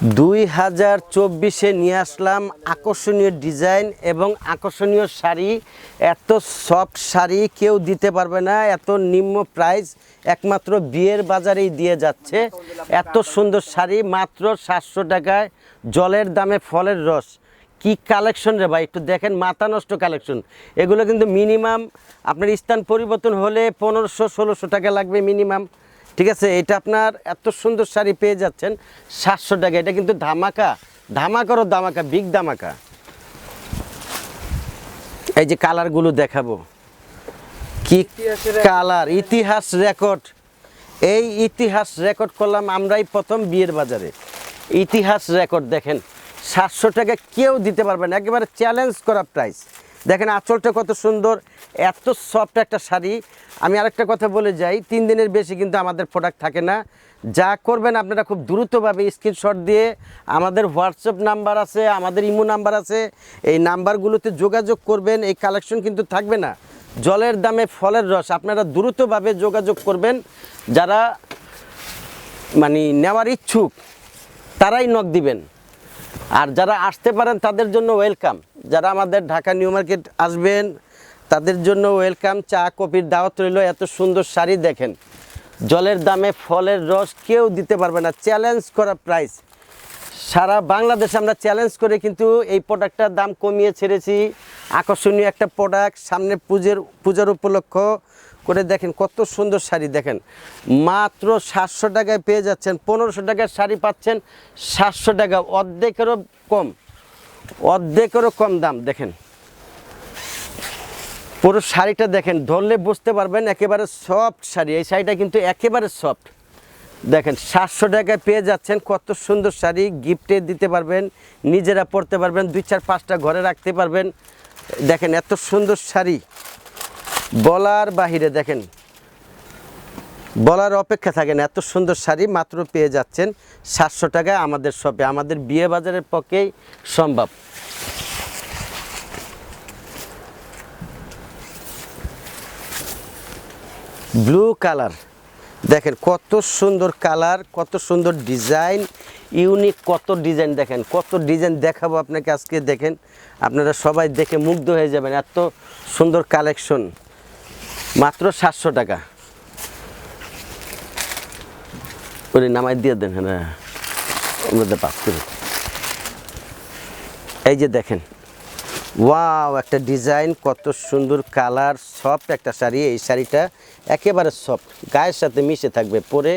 2024-এ নিয়ে আসলাম আকর্ষণীয় ডিজাইন এবং আকর্ষণীয় শাড়ি। এত সফট শাড়ি কেউ দিতে পারবে না, এত নিম্ন প্রাইস একমাত্র বিয়ের বাজারেই দিয়ে যাচ্ছে। এত সুন্দর শাড়ি মাত্র 700 টাকায়, জলের দামে ফলের রস। কি কালেকশন রে ভাই, একটু দেখেন, মাথা নষ্ট কালেকশন। এগুলো কিন্তু মিনিমাম আপনার স্থান পরিবর্তন হলে 1500-1600 টাকা লাগবে মিনিমাম, ঠিক আছে। এটা আপনার এত সুন্দর শাড়ি পেয়ে যাচ্ছেন 700 টাকা। এটা কিন্তু ধামাকা, ধামাকারও ধামাকা, বিগ ধামাকা। এই যে কালারগুলো দেখাবো, কি কালার, ইতিহাস রেকর্ড। এই ইতিহাস রেকর্ড করলাম আমরাই প্রথম বিয়ের বাজারে। ইতিহাস রেকর্ড দেখেন, 700 টাকা কেউ দিতে পারবে না, একেবারে চ্যালেঞ্জ করা প্রাইস। দেখেন আঁচলটা কত সুন্দর, এত সফট একটা শাড়ি। আমি আরেকটা কথা বলে যাই, 3 দিনের বেশি কিন্তু আমাদের প্রোডাক্ট থাকে না। যা করবেন আপনারা খুব দ্রুতভাবে স্ক্রিনশট দিয়ে, আমাদের হোয়াটসঅ্যাপ নাম্বার আছে, আমাদের ইমো নাম্বার আছে, এই নাম্বারগুলোতে যোগাযোগ করবেন। এই কালেকশন কিন্তু থাকবে না, জলের দামে ফলের রস। আপনারা দ্রুতভাবে যোগাযোগ করবেন, যারা মানে নেওয়ার ইচ্ছুক তারাই নক দিবেন। আর যারা আসতে পারেন তাদের জন্য ওয়েলকাম। যারা আমাদের ঢাকা নিউ মার্কেট আসবেন তাদের জন্য ওয়েলকাম, চা কফির দাওয়াত রইল। এত সুন্দর শাড়ি দেখেন, জলের দামে ফলের রস কেউ দিতে পারবে না, চ্যালেঞ্জ করা প্রাইস। সারা বাংলাদেশে আমরা চ্যালেঞ্জ করে কিন্তু এই প্রোডাক্টটার দাম কমিয়ে ছেড়েছি। আকর্ষণীয় একটা প্রোডাক্ট, সামনে পূজার উপলক্ষ করে। দেখেন কত সুন্দর শাড়ি, দেখেন মাত্র 700 টাকায় পেয়ে যাচ্ছেন। 1500 টাকার শাড়ি পাচ্ছেন 700 টাকা, অর্ধেকেরও কম, অর্ধেকেরও কম দাম। দেখেন পুরো শাড়িটা দেখেন, ধরলে বুঝতে পারবেন একেবারে সফট শাড়ি। এই শাড়িটা কিন্তু একেবারে সফট। দেখেন 700 টাকায় পেয়ে যাচ্ছেন কত সুন্দর শাড়ি। গিফটে দিতে পারবেন, নিজেরা পরতে পারবেন, 2-4-5টা ঘরে রাখতে পারবেন। দেখেন এত সুন্দর শাড়ি বলার বাহিরে, দেখেন বলার অপেক্ষা থাকেন। এত সুন্দর শাড়ি মাত্র পেয়ে যাচ্ছেন 700 টাকায় আমাদের শপে। আমাদের বিয়ে বাজারের পক্ষেই সম্ভব। ব্লু কালার দেখেন, কত সুন্দর কালার, কত সুন্দর ডিজাইন, ইউনিক কত ডিজাইন। দেখেন কত ডিজাইন দেখাবো আপনাকে আজকে। দেখেন আপনারা সবাই দেখে মুগ্ধ হয়ে যাবেন, এত সুন্দর কালেকশন মাত্র 700 টাকা। ওরে নামাই দিয়ে দেন, হ্যাঁ মধ্যে পাস করে। এই যে দেখেন, ওয়াও একটা ডিজাইন, কত সুন্দর কালার, সফট একটা শাড়ি। এই শাড়িটা একেবারে সফট, গায়ের সাথে মিশে থাকবে, পরে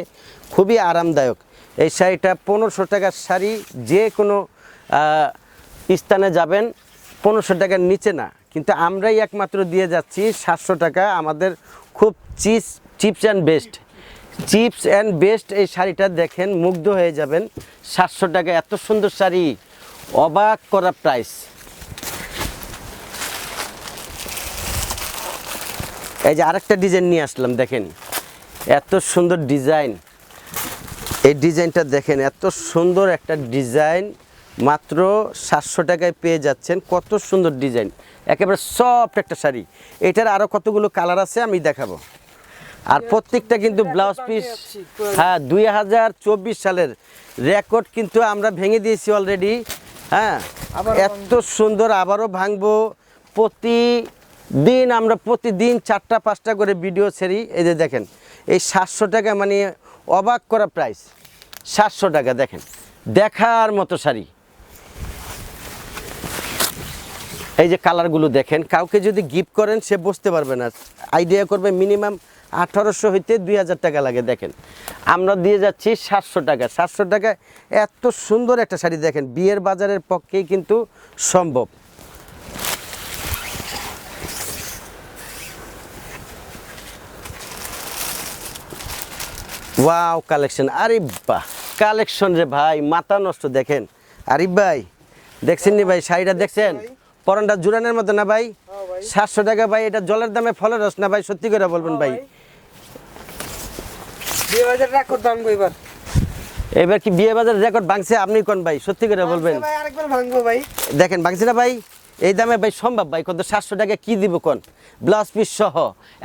খুবই আরামদায়ক। এই শাড়িটা 1500 টাকার শাড়ি, যে কোনো স্থানে যাবেন 1500 টাকার নিচে না, কিন্তু আমরাই একমাত্র দিয়ে যাচ্ছি 700 টাকা। আমাদের খুব chips and best, chips and best. এই শাড়িটা দেখেন মুগ্ধ হয়ে যাবেন, 700 টাকা এত সুন্দর শাড়ি, অবাক করা প্রাইস। এই যে আরেকটা ডিজাইন নিয়ে আসলাম, দেখেন এত সুন্দর ডিজাইন। এই ডিজাইনটা দেখেন, এত সুন্দর একটা ডিজাইন, মাত্র 700 টাকায় পেয়ে যাচ্ছেন। কত সুন্দর ডিজাইন, একেবারে সফট একটা শাড়ি। এটার আরও কতগুলো কালার আছে আমি দেখাবো। আর প্রত্যেকটা কিন্তু ব্লাউজ পিস, হ্যাঁ 2024 সালের রেকর্ড কিন্তু আমরা ভেঙে দিয়েছি অলরেডি। হ্যাঁ এত সুন্দর, আবারও ভাঙবো। আমরা প্রতিদিন 4টা-5টা করে ভিডিও ছেড়ি। এই যে দেখেন, এই 700 টাকা মানে অবাক করা প্রাইস। 700 টাকা দেখেন, দেখার মতো শাড়ি। এই যে কালারগুলো দেখেন, কাউকে যদি গিফট করেন সে বুঝতে পারবে না, আইডিয়া করবে মিনিমাম 1800 হইতে 2000 টাকা লাগে। দেখেন আমরা দিয়ে যাচ্ছি 700 টাকা। 700 টাকায় এত সুন্দর একটা শাড়ি দেখেন, বিয়ের বাজারের পক্ষেই কিন্তু সম্ভব। ওয়াও কালেকশন, আরিফ বাহ কালেকশন রে ভাই, মাথা নষ্ট। দেখেন আরিফ ভাই, দেখছেন নি ভাই শাড়িটা, দেখছেন পরানটা জুরানের মতো না ভাই? 700 টাকা ভাই, এটা জলের দামে ফলের রস না ভাই? সত্যি করে বলবেন ভাই, এবার কি বিয়ে বাজার রেকর্ড ভাঙছে? আপনি কোন ভাই, সত্যি করে বলবেন? দেখেন ভাঙছে না ভাই? এই দামে ভাই সম্ভব ভাই? কত 700 টাকা কি দিব কোন? ব্লাউজ পিস সহ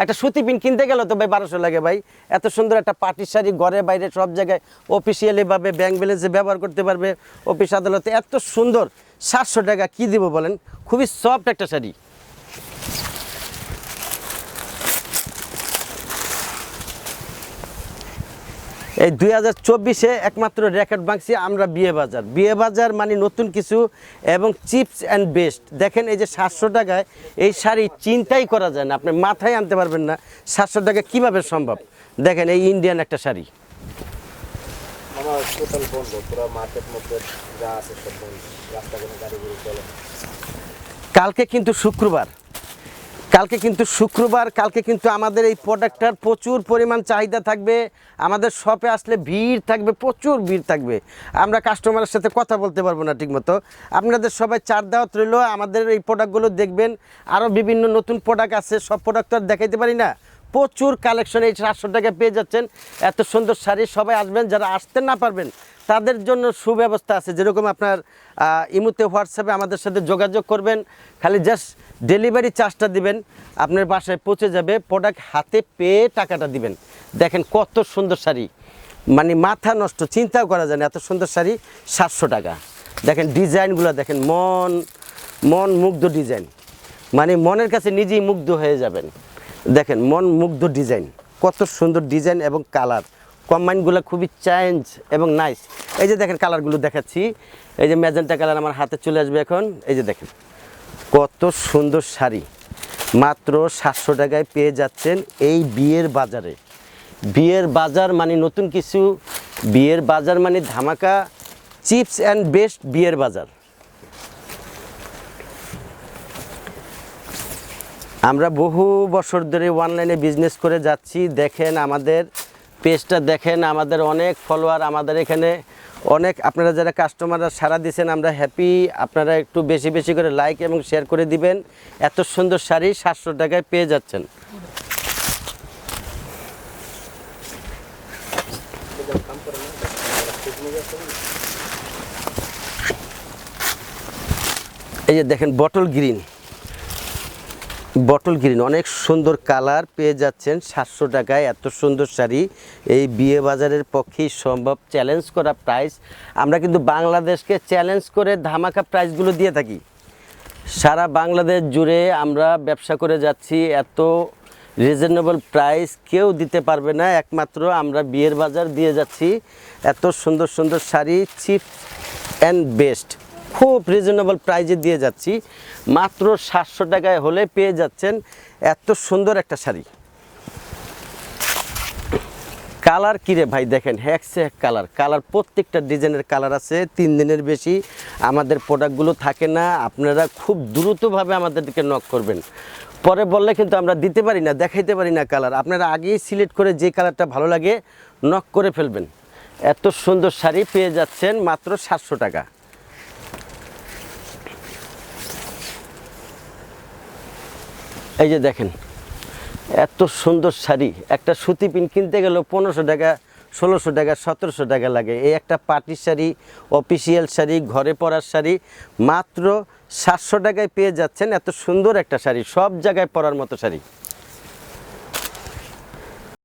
একটা সুতি পিন কিনতে গেল তো ভাই 1200 লাগে ভাই। এত সুন্দর একটা পার্টি শাড়ি ঘরে বাইরে সব জায়গায় অফিসিয়ালি ভাবে ব্যাংক ব্যালেন্সে ব্যবহার করতে পারবে, অফিস আদালতে এত সুন্দর 700 টাকা কি দিব বলেন? খুবই সফট একটা শাড়ি। এই 2024-এ একমাত্র রেকর্ড ভাঙছি আমরা বিয়ে বাজার মানে নতুন কিছু এবং চিপস অ্যান্ড বেস্ট। দেখেন এই যে 700 টাকায় এই শাড়ি চিন্তাই করা যায় না, আপনি মাথায় আনতে পারবেন না 700 টাকা কিভাবে সম্ভব। দেখেন এই ইন্ডিয়ান একটা শাড়ি। কালকে কিন্তু শুক্রবার, কালকে কিন্তু আমাদের এই প্রোডাক্টটার প্রচুর পরিমাণ চাহিদা থাকবে। আমাদের শপে আসলে ভিড় থাকবে, প্রচুর ভিড় থাকবে। আমরা কাস্টমারের সাথে কথা বলতে পারবো না ঠিকমতো। আপনাদের সবাই চার দাওয়াত রইল, আমাদের এই প্রোডাক্টগুলো দেখবেন। আরও বিভিন্ন নতুন প্রোডাক্ট আছে, সব প্রোডাক্ট তো আর দেখাইতে পারি না। প্রচুর কালেকশন এই 700 টাকায় পেয়ে যাচ্ছেন। এত সুন্দর শাড়ি, সবাই আসবেন। যারা আসতে না পারবেন তাদের জন্য সুব্যবস্থা আছে, যেরকম আপনার ইমুতে হোয়াটসঅ্যাপে আমাদের সাথে যোগাযোগ করবেন, খালি জাস্ট ডেলিভারি চার্জটা দিবেন, আপনার বাসায় পৌঁছে যাবে, প্রোডাক্ট হাতে পেয়ে টাকাটা দিবেন। দেখেন কত সুন্দর শাড়ি, মানে মাথা নষ্ট, চিন্তাও করা যায় না এত সুন্দর শাড়ি 700 টাকা। দেখেন ডিজাইনগুলো দেখেন, মন মুগ্ধ ডিজাইন, মানে মনের কাছে নিজেই মুগ্ধ হয়ে যাবেন। দেখেন মন মুগ্ধ ডিজাইন, কত সুন্দর ডিজাইন এবং কালার কম্বাইনগুলো খুবই চেঞ্জ এবং নাইস। এই যে দেখেন কালারগুলো দেখাচ্ছি, এই যে ম্যাজেন্টা কালার আমার হাতে চলে আসবে এখন। এই যে দেখেন কত সুন্দর শাড়ি, মাত্র 700 টাকায় পেয়ে যাচ্ছেন এই বিয়ের বাজারে। বিয়ের বাজার মানে নতুন কিছু, বিয়ের বাজার মানে ধামাকা, চিপস অ্যান্ড বেস্ট বিয়ের বাজার। আমরা বহু বছর ধরে অনলাইনে বিজনেস করে যাচ্ছি। দেখেন আমাদের পেজটা, দেখেন আমাদের অনেক ফলোয়ার, আমাদের এখানে অনেক, আপনারা যারা কাস্টমাররা সাড়া দিয়েছেন আমরা হ্যাপি। আপনারা একটু বেশি বেশি করে লাইক এবং শেয়ার করে দিবেন। এত সুন্দর শাড়ি 700 টাকায় পেয়ে যাচ্ছেন। এই যে দেখেন বটল গ্রিন, অনেক সুন্দর কালার পেয়ে যাচ্ছেন 700 টাকায়। এত সুন্দর শাড়ি এই বিয়ে বাজারের পক্ষেই সম্ভব। চ্যালেঞ্জ করা প্রাইস, আমরা কিন্তু বাংলাদেশকে চ্যালেঞ্জ করে ধামাকা প্রাইসগুলো দিয়ে থাকি। সারা বাংলাদেশ জুড়ে আমরা ব্যবসা করে যাচ্ছি, এত রিজনেবল প্রাইস কেউ দিতে পারবে না, একমাত্র আমরা বিয়ের বাজার দিয়ে যাচ্ছি। এত সুন্দর সুন্দর শাড়ি চিপ অ্যান্ড বেস্ট, খুব রিজনেবল প্রাইজে দিয়ে যাচ্ছি। মাত্র 700 টাকায় হলে পেয়ে যাচ্ছেন এত সুন্দর একটা শাড়ি। কালার কিরে ভাই, দেখেন হ্যাকসে এক কালার, প্রত্যেকটা ডিজাইনের কালার আছে। 3 দিনের বেশি আমাদের প্রোডাক্টগুলো থাকে না। আপনারা খুব দ্রুতভাবে আমাদেরকে নক করবেন, পরে বললে কিন্তু আমরা দিতে পারি না, দেখাইতে পারি না কালার। আপনারা আগেই সিলেক্ট করে যে কালারটা ভালো লাগে নক করে ফেলবেন। এত সুন্দর শাড়ি পেয়ে যাচ্ছেন মাত্র 700 টাকা। এই যে দেখেন এত সুন্দর শাড়ি, একটা সুতি পিন কিনতে গেলেও 1500 টাকা, 1600 টাকা, 1700 টাকা লাগে। এই একটা পার্টির শাড়ি, অফিসিয়াল শাড়ি, ঘরে পরার শাড়ি মাত্র 700 টাকায় পেয়ে যাচ্ছেন। এত সুন্দর একটা শাড়ি, সব জায়গায় পরার মতো শাড়ি।